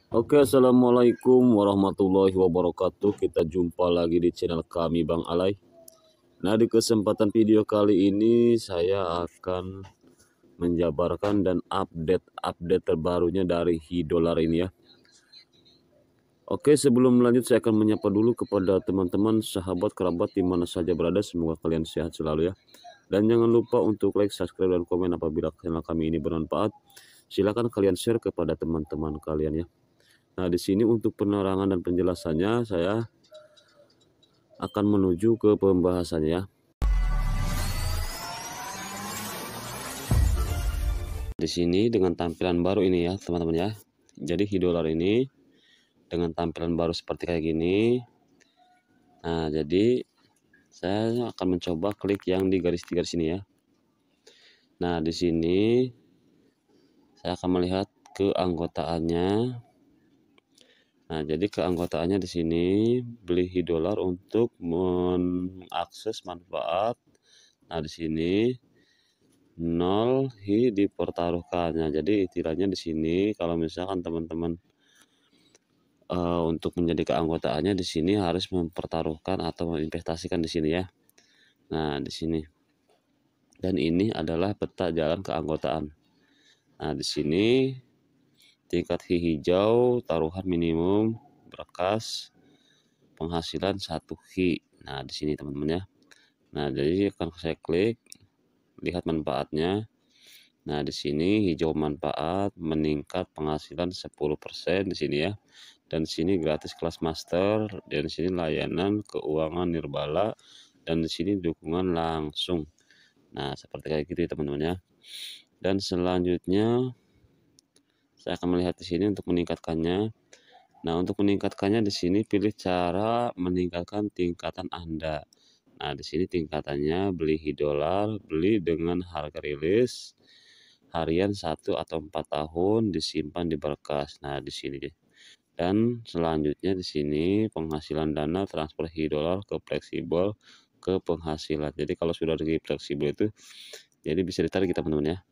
Oke, assalamualaikum warahmatullahi wabarakatuh. Kita jumpa lagi di channel kami, Bang Alay. Nah, di kesempatan video kali ini saya akan menjabarkan dan update terbarunya dari Hidolar ini ya. Oke, sebelum lanjut saya akan menyapa dulu kepada teman-teman, sahabat, kerabat di mana saja berada. Semoga kalian sehat selalu ya. Dan jangan lupa untuk like, subscribe, dan komen apabila channel kami ini bermanfaat. Silakan kalian share kepada teman-teman kalian ya. Nah, di sini untuk penerangan dan penjelasannya saya akan menuju ke pembahasannya ya. Di sini dengan tampilan baru ini ya, teman-teman ya. Jadi Hidolar ini dengan tampilan baru seperti kayak gini. Nah, jadi saya akan mencoba klik yang di garis 3 sini ya. Nah, di sini saya akan melihat keanggotaannya. Nah, jadi keanggotaannya di sini beli Hidolar untuk mengakses manfaat. Nah, di sini 0 hi dipertaruhkannya. Jadi istilahnya di sini kalau misalkan teman-teman untuk menjadi keanggotaannya di sini harus mempertaruhkan atau menginvestasikan di sini ya. Nah, di sini. Dan ini adalah peta jalan keanggotaan. Nah, di sini tingkat hi hijau, taruhan minimum, berkas, penghasilan 1 hi. Nah, di sini teman-teman ya. Nah, jadi akan saya klik, lihat manfaatnya. Nah, di sini hijau manfaat meningkat penghasilan 10% di sini ya. Dan di sini gratis kelas master, dan di sini layanan keuangan Nirbala, dan di sini dukungan langsung. Nah, seperti kayak gitu ya teman-teman ya. Dan selanjutnya saya akan melihat di sini untuk meningkatkannya. Nah, untuk meningkatkannya di sini pilih cara meningkatkan tingkatan Anda. Nah, di sini tingkatannya beli Hidolar, beli dengan harga rilis harian 1 atau 4 tahun, disimpan di berkas. Nah, di sini. Dan selanjutnya di sini penghasilan dana transfer Hidolar ke fleksibel ke penghasilan. Jadi kalau sudah di fleksibel itu jadi bisa ditarik teman-teman ya.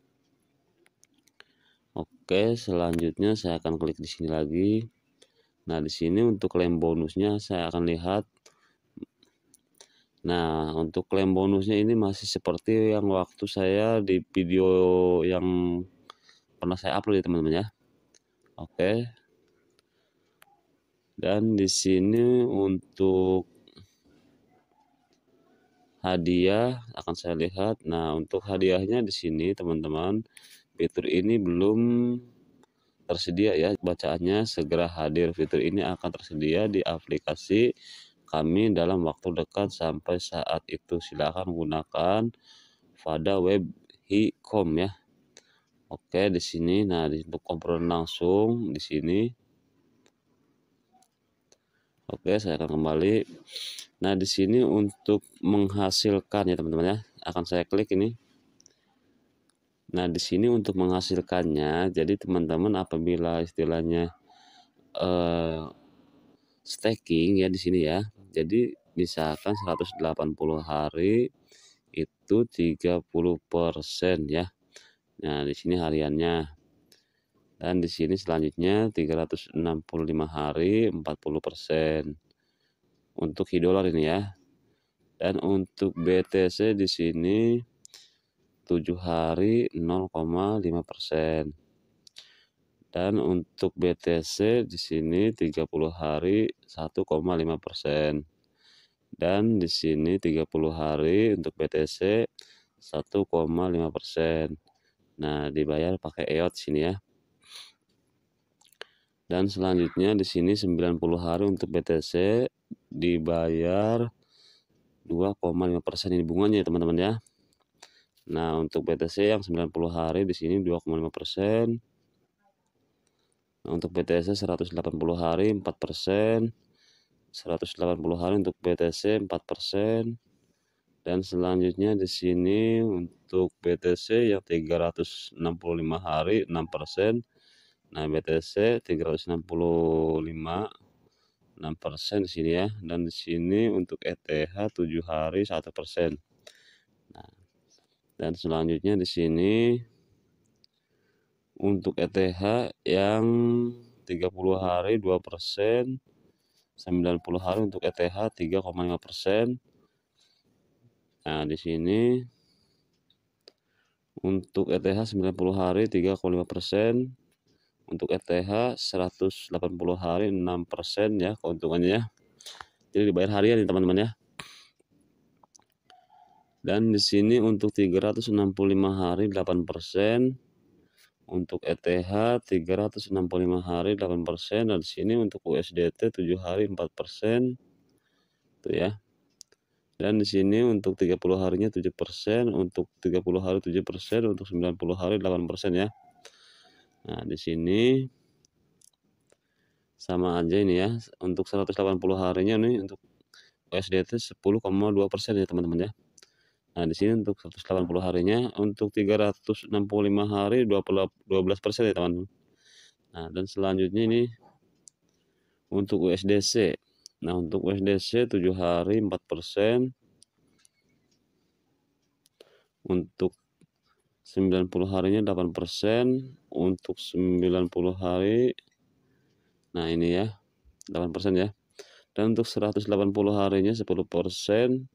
Oke, selanjutnya saya akan klik di sini lagi. Nah, di sini untuk klaim bonusnya saya akan lihat. Nah, untuk klaim bonusnya ini masih seperti yang waktu saya di video yang pernah saya upload ya teman-teman ya. Oke. Dan di sini untuk hadiah akan saya lihat. Nah, untuk hadiahnya di sini teman-teman, fitur ini belum tersedia ya. Bacaannya segera hadir. Fitur ini akan tersedia di aplikasi kami dalam waktu dekat. Sampai saat itu silakan gunakan pada web hi.com ya. Oke, di sini nah untuk obrolan langsung di sini. Oke, saya akan kembali. Nah, di sini untuk menghasilkan ya teman-teman ya, akan saya klik ini. Nah, di sini untuk menghasilkannya, jadi teman-teman apabila istilahnya staking ya di sini ya. Jadi misalkan 180 hari itu 30% ya. Nah, di sini hariannya. Dan di sini selanjutnya 365 hari 40% untuk Hidolar ini ya. Dan untuk BTC di sini 7 hari 0,5%. Dan untuk BTC di sini 30 hari 1,5%. Dan di sini 30 hari untuk BTC 1,5%. Nah, dibayar pakai EOS sini ya. Dan selanjutnya di sini 90 hari untuk BTC dibayar 2,5% ini bunganya ya teman-teman ya. Nah, untuk BTC yang 90 hari di sini 2,5%. Nah, untuk BTC 180 hari 4%. 180 hari untuk BTC 4%. Dan selanjutnya di sini untuk BTC yang 365 hari 6%. Nah, BTC 365 6% di sini ya. Dan di sini untuk ETH 7 hari 1%. Nah, dan selanjutnya di sini untuk ETH yang 30 hari 2%, 90 hari untuk ETH 3,5%. Nah, di sini untuk ETH 90 hari 3,5%, untuk ETH 180 hari 6% ya keuntungannya ya. Jadi dibayar harian nih teman-teman ya. Dan di sini untuk 365 hari 8%, untuk ETH 365 hari 8%, dan di sini untuk USDT 7 hari 4%. Tuh ya. Dan di sini untuk 30 harinya 7%, untuk 30 hari 7%, untuk 90 hari 8% ya. Nah, di sini sama aja ini ya. Untuk 180 harinya nih untuk USDT 10,2% ya teman-teman ya. Nah, di sini untuk 180 harinya, untuk 365 hari 12% ya teman-teman. Nah, dan selanjutnya ini untuk USDC. Nah, untuk USDC 7 hari 4%, untuk 90 harinya 8%, untuk 90 hari, nah ini ya 8% ya. Dan untuk 180 harinya 10%,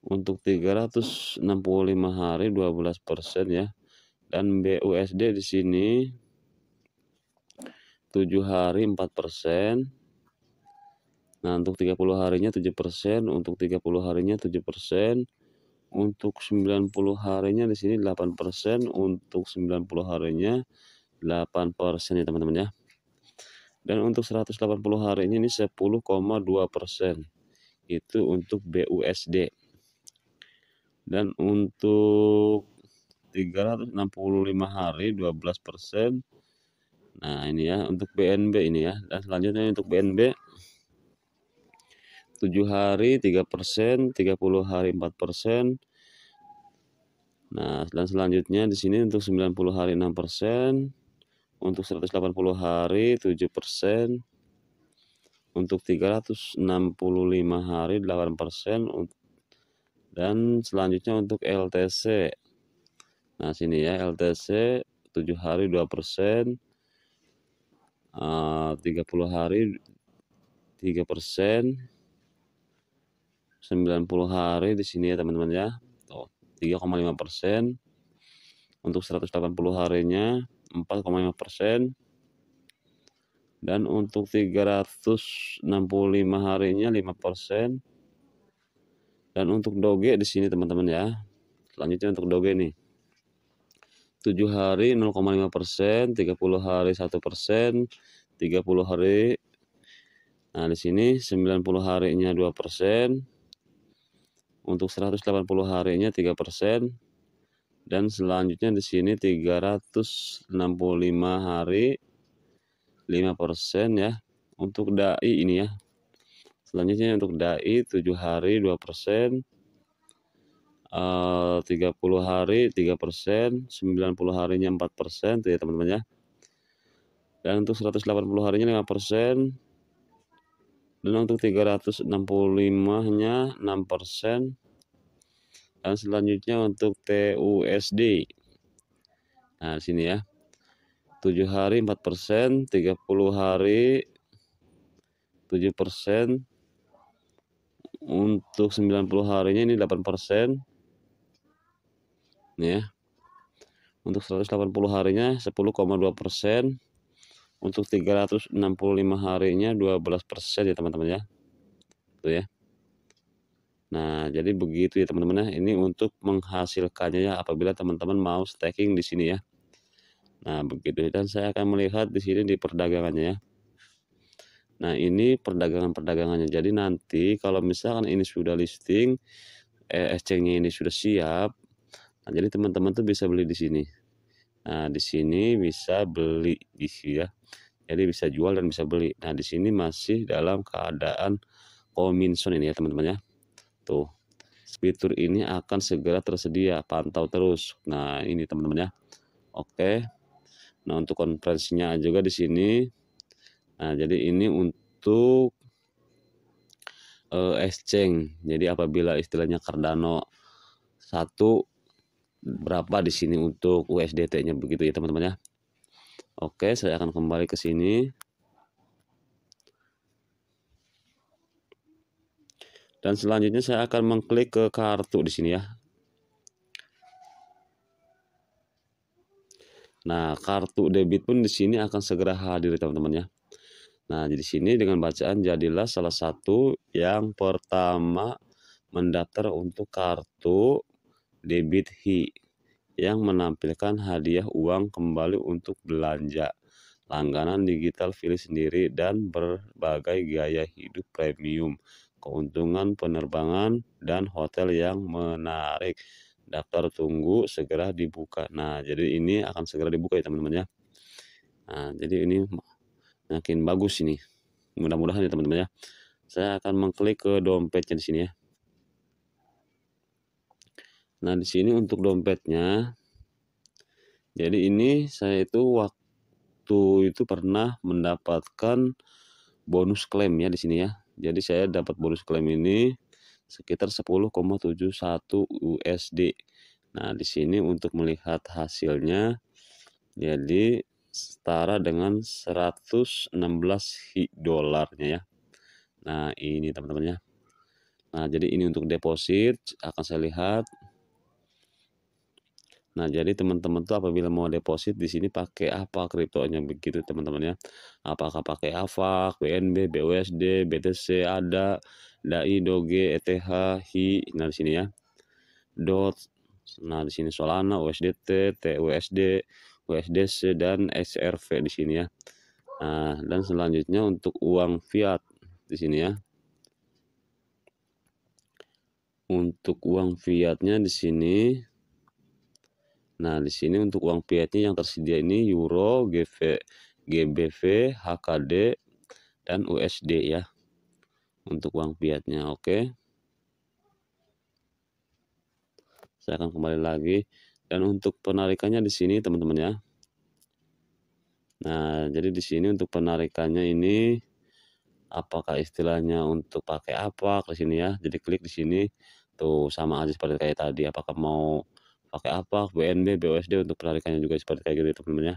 untuk 365 hari 12% ya. Dan BUSD di sini 7 hari 4%. Nah, untuk 30 harinya 7%, untuk 30 harinya 7%, untuk 90 harinya di sini 8%, untuk 90 harinya 8% ya teman-teman ya. Dan untuk 180 harinya ini 10,2%. Itu untuk BUSD. Dan untuk 365 hari 12%. Nah, ini ya untuk BNB ini ya. Dan selanjutnya untuk BNB 7 hari 3%, 30 hari 4%. Nah, dan selanjutnya di sini untuk 90 hari 6%, untuk 180 hari 7%, untuk 365 hari 8%, dan selanjutnya untuk LTC. Nah, sini ya LTC 7 hari 2%, 30 hari 3%, 90 hari di sini ya teman-teman ya. 3,5%, untuk 180 harinya 4,5%, dan untuk 365 harinya 5%. Dan untuk Doge di sini teman-teman ya. Selanjutnya untuk Doge nih 7 hari 0,5%, 30 hari 1%, 30 hari. Nah, di sini 90 harinya 2%, untuk 180 harinya 3%. Dan selanjutnya di sini 365 hari 5% ya. Untuk DAI ini ya. Selanjutnya untuk DAI 7 hari 2%, 30 hari 3%, 90 harinya 4% tuh ya teman-teman ya. Dan untuk 180 harinya 5%, dan untuk 365-nya 6%. Dan selanjutnya untuk TUSD. Nah, sini ya. 7 hari 4%, 30 hari 7%, untuk 90 harinya ini 8%. Nih ya. Untuk 180 harinya 10,2%, untuk 365 harinya 12% ya teman-teman ya. Tuh ya. Nah, jadi begitu ya teman-teman ya. Ini untuk menghasilkannya ya apabila teman-teman mau staking di sini ya. Nah, begitu, dan saya akan melihat di sini di perdagangannya ya. Nah, ini perdagangannya. Jadi nanti kalau misalkan ini sudah listing, exchange-nya ini sudah siap, nah jadi teman-teman tuh bisa beli di sini. Nah, di sini bisa beli di sini ya. Jadi bisa jual dan bisa beli. Nah, di sini masih dalam keadaan kominson ini ya teman-teman ya. Tuh, fitur ini akan segera tersedia, pantau terus. Nah, ini teman-teman ya. Oke. Nah, untuk konferensinya juga di sini. Nah, jadi ini untuk exchange. Jadi apabila istilahnya Cardano 1 berapa di sini untuk USDT-nya begitu ya teman-teman ya. Oke, saya akan kembali ke sini. Dan selanjutnya saya akan mengklik ke kartu di sini ya. Nah, kartu debit pun di sini akan segera hadir teman-teman ya. Nah, di sini dengan bacaan jadilah salah satu yang pertama mendaftar untuk kartu debit HI yang menampilkan hadiah uang kembali untuk belanja, langganan digital pilih sendiri, dan berbagai gaya hidup premium, keuntungan penerbangan, dan hotel yang menarik. Daftar tunggu segera dibuka. Nah, jadi ini akan segera dibuka ya teman-teman ya. Nah, jadi ini makin bagus ini. Mudah-mudahan ya teman-teman ya. Saya akan mengklik ke dompetnya di sini ya. Nah, di sini untuk dompetnya, jadi ini saya itu waktu itu pernah mendapatkan bonus klaim ya di sini ya. Jadi saya dapat bonus klaim ini sekitar 10,71 USD. Nah, di sini untuk melihat hasilnya, jadi setara dengan 116 dolarnya ya. Nah, ini teman-teman ya. Nah, jadi ini untuk deposit akan saya lihat. Nah, jadi teman-teman tuh apabila mau deposit di sini pakai apa kriptonya begitu teman-teman ya. Apakah pakai AVAX, BNB, BUSD, BTC, ADA, DAI, Doge, ETH, HI. Nah, di sini ya. DOT. Nah, di sini Solana, USDT, TUSD, USDC, dan XRP di sini ya. Nah, dan selanjutnya untuk uang fiat di sini ya. Untuk uang fiatnya di sini. Nah, di sini untuk uang fiatnya yang tersedia ini Euro, GBV, HKD, dan USD ya. Untuk uang fiatnya, oke. Saya akan kembali lagi. Dan untuk penarikannya di sini teman-teman ya. Nah, jadi di sini untuk penarikannya ini apakah istilahnya untuk pakai apa ke sini ya. Jadi klik di sini tuh sama aja seperti kayak tadi. Apakah mau pakai apa, BNB, BUSD, untuk penarikannya juga seperti kayak gitu teman-teman ya.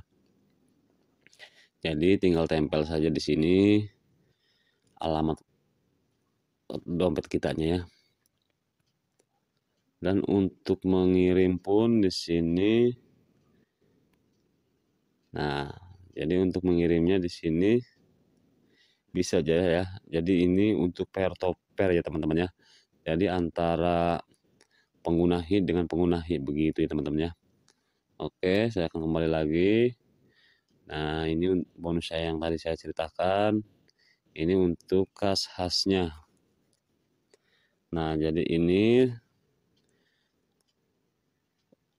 Jadi tinggal tempel saja di sini alamat dompet kitanya ya. Dan untuk mengirim pun di sini. Nah, jadi untuk mengirimnya di sini bisa aja ya. Jadi ini untuk pair to pair ya teman-teman ya. Jadi antara pengguna HIT dengan pengguna HIT begitu ya teman-teman ya. Oke, saya akan kembali lagi. Nah, ini bonus saya yang tadi saya ceritakan. Ini untuk kas khasnya. Nah, jadi ini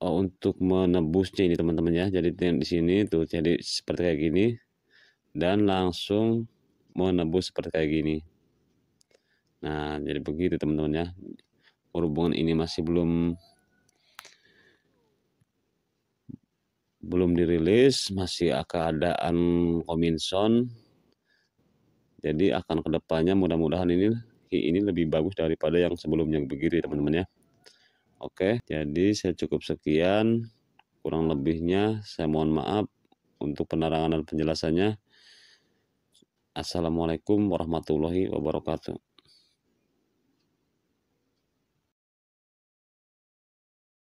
untuk menebusnya ini teman-teman ya. Jadi di sini tuh jadi seperti kayak gini dan langsung menebus seperti kayak gini. Nah, jadi begitu teman-teman ya. Berhubungan ini masih belum dirilis, masih keadaan Kominson. Jadi akan kedepannya mudah-mudahan ini lebih bagus daripada yang sebelumnya begitu ya teman-teman ya. Oke, jadi saya cukup sekian. Kurang lebihnya saya mohon maaf untuk penerangan dan penjelasannya. Assalamualaikum warahmatullahi wabarakatuh.